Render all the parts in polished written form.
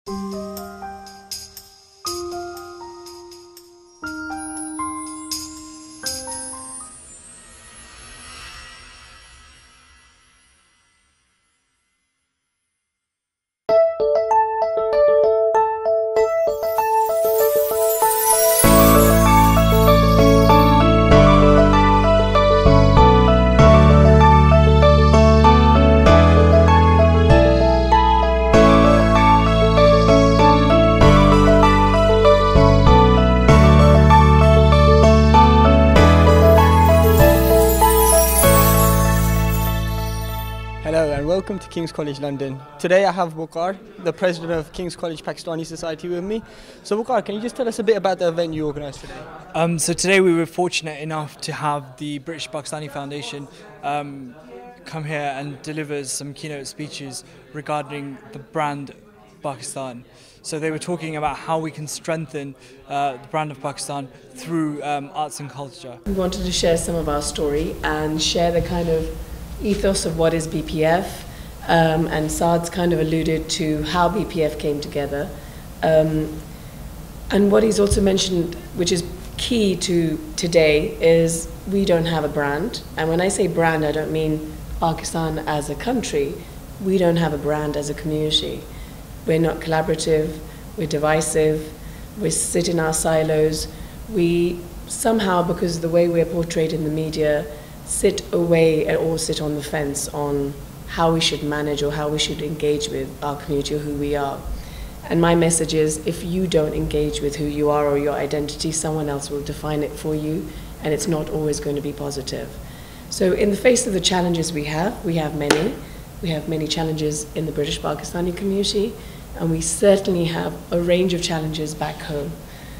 Hello and welcome to King's College London. Today I have Waqar, the president of King's College Pakistani Society with me. So Waqar, can you just tell us a bit about the event you organised today? So today we were fortunate enough to have the British Pakistani Foundation come here and deliver some keynote speeches regarding the brand Pakistan. So they were talking about how we can strengthen the brand of Pakistan through arts and culture. We wanted to share some of our story and share the kind of ethos of what is BPF, and Saad's kind of alluded to how BPF came together. And what he's also mentioned, which is key to today, is we don't have a brand. And when I say brand, I don't mean Pakistan as a country. We don't have a brand as a community. We're not collaborative, we're divisive, we sit in our silos. We somehow, because of the way we're portrayed in the media, sit away or sit on the fence on how we should manage or how we should engage with our community or who we are. And my message is, if you don't engage with who you are or your identity, someone else will define it for you, and it's not always going to be positive. So in the face of the challenges we have many. We have many challenges in the British Pakistani community, and we certainly have a range of challenges back home.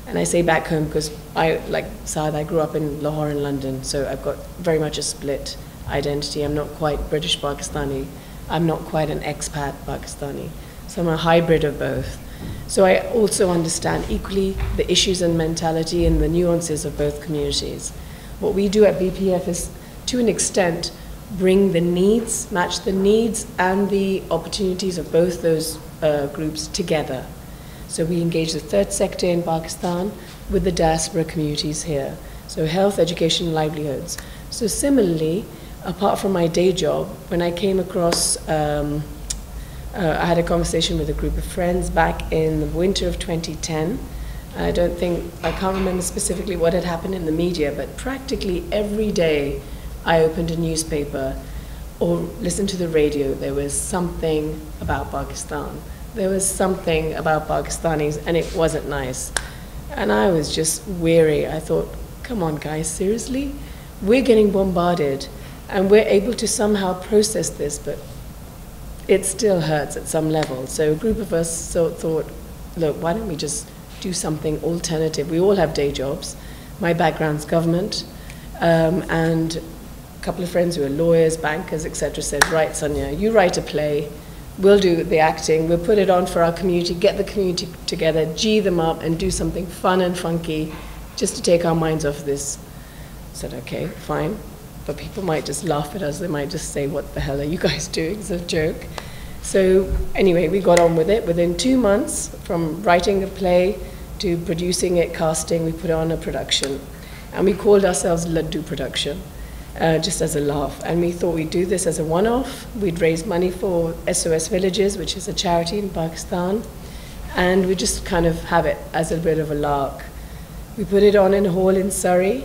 And I say back home because like Saad, I grew up in Lahore in London, so I've got very much a split identity. I'm not quite British Pakistani. I'm not quite an expat Pakistani. So I'm a hybrid of both. So I also understand equally the issues and mentality and the nuances of both communities. What we do at BPF is, to an extent, bring the needs, match the needs and the opportunities of both those groups together. So we engage the third sector in Pakistan with the diaspora communities here. So health, education, livelihoods. So similarly, apart from my day job, when I came across, I had a conversation with a group of friends back in the winter of 2010. I can't remember specifically what had happened in the media, but practically every day I opened a newspaper or listened to the radio, there was something about Pakistan. There was something about Pakistanis, and it wasn't nice. And I was just weary. I thought, come on guys, seriously? We're getting bombarded, and we're able to somehow process this, but it still hurts at some level. So a group of us thought, look, why don't we just do something alternative? We all have day jobs. My background's government, and a couple of friends who are lawyers, bankers, etc. said, right, Sonia, you write a play. We'll do the acting, we'll put it on for our community, get the community together, G them up, and do something fun and funky just to take our minds off this. I said, okay, fine. But people might just laugh at us, they might just say, what the hell are you guys doing? It's a joke. So anyway, we got on with it. Within 2 months, from writing a play to producing it, casting, we put on a production. And we called ourselves Laddu Production. Just as a laugh. And we thought we'd do this as a one-off. We'd raise money for SOS Villages, which is a charity in Pakistan, and we just kind of have it as a bit of a lark. We put it on in a hall in Surrey.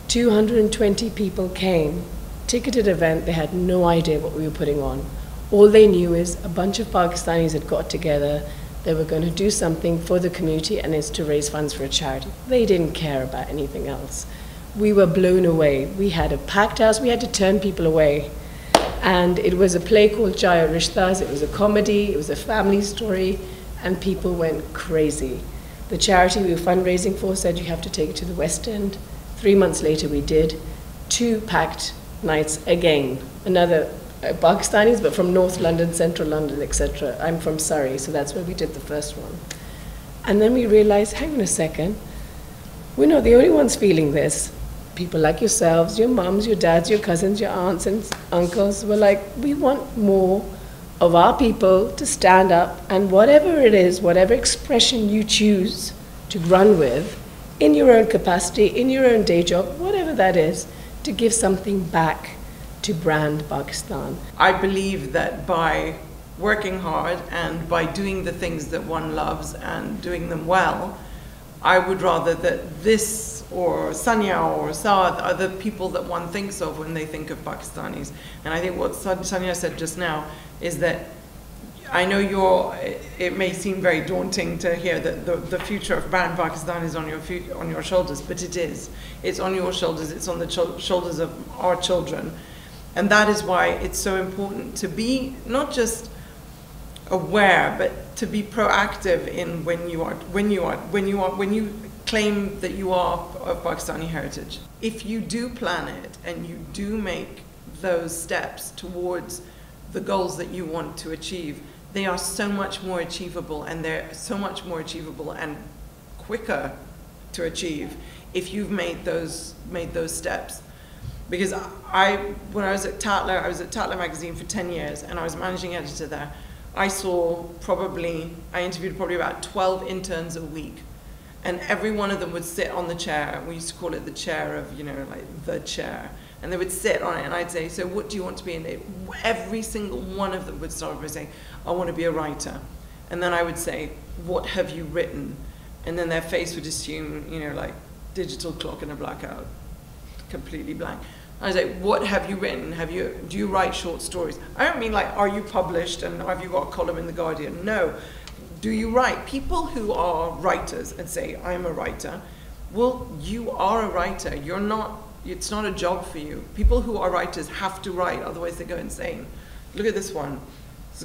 220 people came. Ticketed event, they had no idea what we were putting on. All they knew is a bunch of Pakistanis had got together, they were going to do something for the community, and it's to raise funds for a charity. They didn't care about anything else. We were blown away. We had a packed house. We had to turn people away. And it was a play called Chaya Rishtas. It was a comedy. It was a family story. And people went crazy. The charity we were fundraising for said you have to take it to the West End. 3 months later we did. 2 packed nights again. Another Pakistanis, but from North London, Central London, etc. I'm from Surrey, so that's where we did the first one. And then we realized, hang on a second, we're not the only ones feeling this. People like yourselves, your mums, your dads, your cousins, your aunts and uncles were like, we want more of our people to stand up and whatever it is, whatever expression you choose to run with, in your own capacity, in your own day job, whatever that is, to give something back to brand Pakistan. I believe that by working hard and by doing the things that one loves and doing them well, I would rather that this or Sanya or Saad are the people that one thinks of when they think of Pakistanis. And I think what Sanya said just now is that I know it may seem very daunting to hear that the future of brand Pakistan is on your shoulders, but it is. It's on your shoulders, it's on the shoulders of our children. And that is why it's so important to be not just aware, but to be proactive in when you claim that you are of Pakistani heritage. If you do plan it and you do make those steps towards the goals that you want to achieve, they are so much more achievable, and they're so much more achievable and quicker to achieve if you've made those steps. Because when I was at Tatler, I was at Tatler magazine for 10 years, and I was managing editor there. I interviewed probably about 12 interns a week, and every one of them would sit on the chair. We used to call it the chair of, like the chair. And they would sit on it, and I'd say, so what do you want to be? And every single one of them would start by saying, I want to be a writer. And then I would say, what have you written? And then their face would assume, like digital clock in a blackout, completely blank. I was like, what have you written? Do you write short stories? I don't mean like, are you published and have you got a column in The Guardian? No. Do you write? People who are writers and say, I'm a writer, well, you are a writer. You're not. It's not a job for you. People who are writers have to write, otherwise they go insane. Look at this one.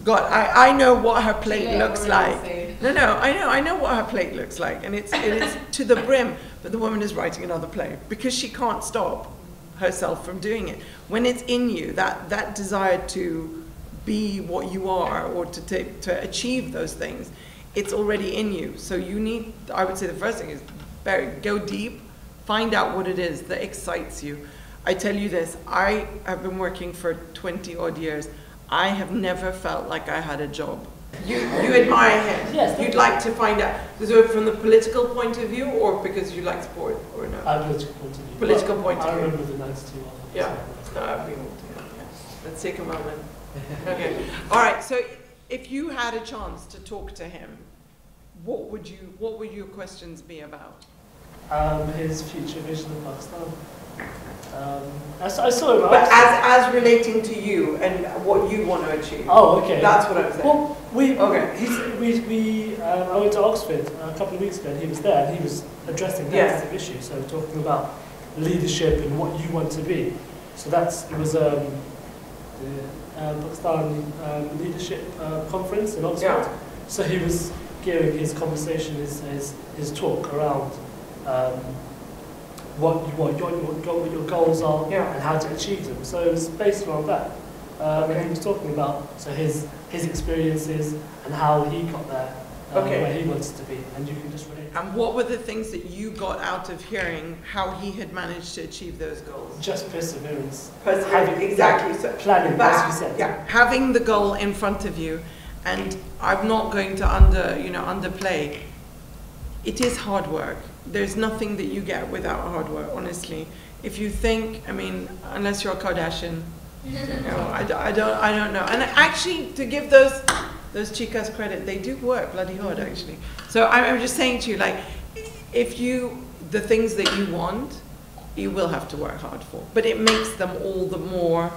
God, I know what her plate looks like. No, I know what her plate looks like, and it is to the brim. But the woman is writing another play because she can't stop herself from doing it. When it's in you, that desire to be what you are or to achieve those things, it's already in you. So you need. I would say the first thing is go deep. Find out what it is that excites you. I tell you this, I have been working for 20 odd years. I have never felt like I had a job. You admire him. Yes. You'd like to find out. Was it from the political point of view or because you like sport or no? Political point of view. Political point of view. I remember the 92 one. Yeah. Let's take a moment. Okay. All right. So if you had a chance to talk to him, what would your questions be about? His future vision of Pakistan. I saw him. But as relating to you and what you want to achieve. Oh, okay. That's what I'm saying. Well, I went to Oxford a couple of weeks ago, and he was there, and he was addressing that sort of issue. So talking about leadership and what you want to be. So it was the Pakistan Leadership Conference in Oxford. Yeah. So he was giving his conversation, his talk around what your goals are and how to achieve them. So it was based around that. And he was talking about his experiences and how he got there, where he wants to be, and you can just relate. And what were the things that you got out of hearing how he had managed to achieve those goals? Just perseverance. Exactly. So planning, as you said. Yeah, having the goal in front of you, and I'm not going to underplay. It is hard work. There's nothing that you get without hard work, honestly. If you think, unless you're a Kardashian, I don't know. And actually, to give those chicas credit, they do work bloody hard, actually. So I'm just saying to you, like, the things that you want, you will have to work hard for. But it makes them all the more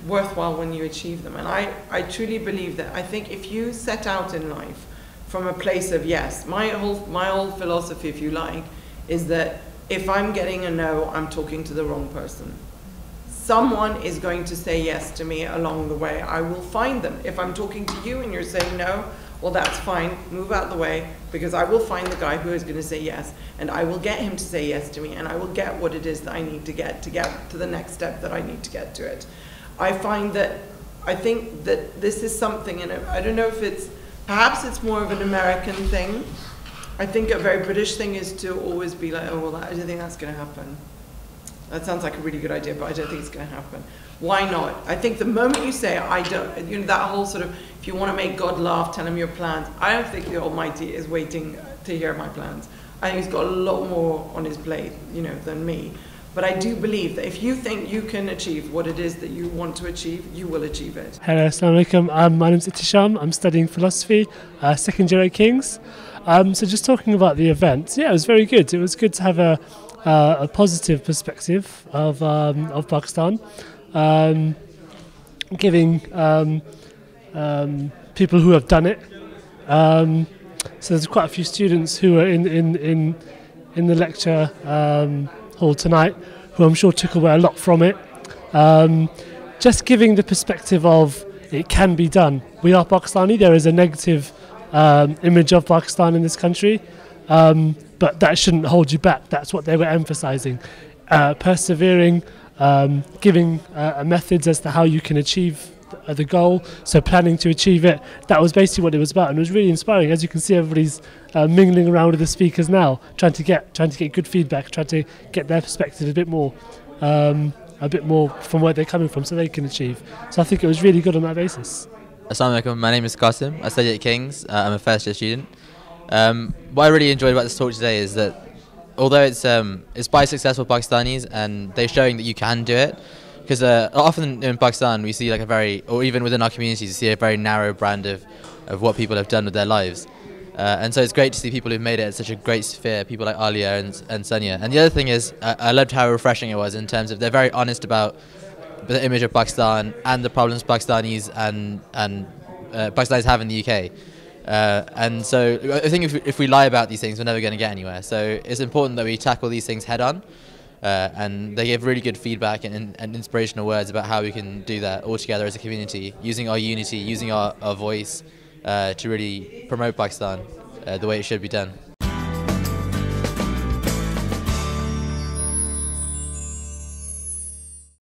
worthwhile when you achieve them. And I truly believe that. I think if you set out in life from a place of yes, my whole philosophy, if you like, is that if I'm getting a no, I'm talking to the wrong person. Someone is going to say yes to me along the way. I will find them. If I'm talking to you and you're saying no, well, that's fine. Move out the way, because I will find the guy who is going to say yes, and I will get him to say yes to me, and I will get what it is that I need to get to the next step that I need to get to it. I think that this is something, and I don't know if perhaps it's more of an American thing. I think a very British thing is to always be like, oh, well, I don't think that's going to happen. That sounds like a really good idea, but I don't think it's going to happen. Why not? I think the moment you say, I don't, you know, that whole sort of, if you want to make God laugh, tell him your plans. I don't think the Almighty is waiting to hear my plans. I think he's got a lot more on his plate, you know, than me. But I do believe that if you think you can achieve what it is that you want to achieve, you will achieve it. Hello, assalamu alaikum. My name's Itisham. I'm studying philosophy, second year at King's. So just talking about the event, yeah, it was very good. It was good to have a positive perspective of Pakistan, giving people who have done it. So there's quite a few students who are in the lecture hall tonight, who I'm sure took away a lot from it. Just giving the perspective of it can be done. We are Pakistani. There is a negative image of Pakistan in this country, but that shouldn't hold you back. That's what they were emphasizing. Persevering, giving methods as to how you can achieve the goal, so planning to achieve it. That was basically what it was about, and it was really inspiring. As you can see, everybody's mingling around with the speakers now, trying to get good feedback, trying to get their perspective a bit more from where they're coming from, so they can achieve. So I think it was really good on that basis. Assalamu alaikum, my name is Qasim. I study at King's. I'm a first year student. What I really enjoyed about this talk today is that although it's by successful Pakistanis and they're showing that you can do it, because often in Pakistan we see like or even within our communities, you see a very narrow brand of what people have done with their lives. And so it's great to see people who've made it at such a great sphere, people like Alia and Sanya. And the other thing is, I loved how refreshing it was in terms of they're very honest about the image of Pakistan and the problems Pakistanis and Pakistanis have in the UK. And so I think if we lie about these things, we're never going to get anywhere. So it's important that we tackle these things head on. And they give really good feedback and inspirational words about how we can do that all together as a community, using our unity, using our voice to really promote Pakistan the way it should be done.